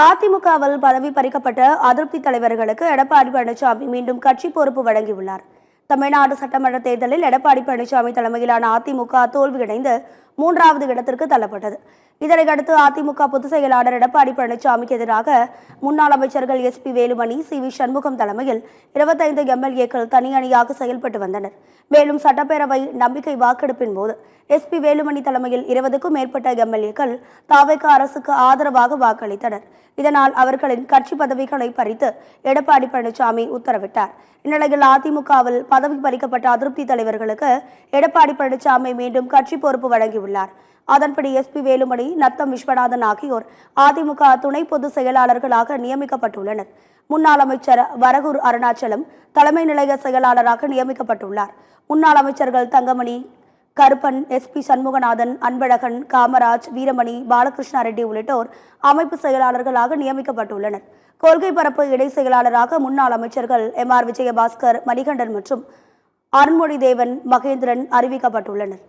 அதிமுகவில் பதவி பறிக்கப்பட்ட அதிருப்தி தலைவர்களுக்கு எடப்பாடி பழனிசாமி மீண்டும் கட்சி பொறுப்பு வழங்கியுள்ளார். தமிழ்நாடு சட்டமன்ற தேர்தலில் எடப்பாடி பழனிசாமி தலைமையிலான அதிமுக தோல்வியடைந்து 3வது இடத்திற்கு தள்ளப்பட்டது. இதனையடுத்து அதிமுக பொதுச் செயலாளர் எடப்பாடி பழனிசாமிக்கு எதிராக முன்னாள் அமைச்சர்கள் எஸ்.பி. வேலுமணி, சி.வி. சண்முகம் தலைமையில் 25 எம்எல்ஏக்கள் தனி அணியாக செயல்பட்டு வந்தனர். மேலும் சட்டப்பேரவை நம்பிக்கை வாக்கெடுப்பின் போது எஸ்.பி. வேலுமணி தலைமையில் 20க்கும் மேற்பட்ட எம்எல்ஏக்கள் தாவேகா அரசுக்கு ஆதரவாக வாக்களித்தனர். இதனால் அவர்களின் கட்சி பதவிகளை பறித்து எடப்பாடி பழனிசாமி உத்தரவிட்டார். இந்நிலையில் அதிமுகவில் பதவி பறிக்கப்பட்ட அதிருப்தி தலைவர்களுக்கு எடப்பாடி பழனிசாமி மீண்டும் கட்சி பொறுப்பு வழங்கியுள்ளார். அதன்படி எஸ்.பி. வேலுமணி, நத்தம் விஸ்வநாதன் ஆகியோர் அதிமுக துணை பொதுச் செயலாளர்களாக நியமிக்கப்பட்டுள்ளனர். முன்னாள் அமைச்சர் வரகூர் அருணாச்சலம் தலைமை நிலைய செயலாளராக நியமிக்கப்பட்டுள்ளார். முன்னாள் அமைச்சர்கள் தங்கமணி, கருப்பன், எஸ்.பி. சண்முகநாதன், அன்பழகன், காமராஜ், வீரமணி, பாலகிருஷ்ணா ரெட்டி உள்ளிட்டோர் அமைப்பு செயலாளர்களாக நியமிக்கப்பட்டுள்ளனர். கொள்கை பரப்பு இணை செயலாளராக முன்னாள் அமைச்சர்கள் எம்.ஆர். விஜயபாஸ்கர், மணிகண்டன் மற்றும் அருண்மொழி தேவன், மகேந்திரன் அறிவிக்கப்பட்டுள்ளனர்.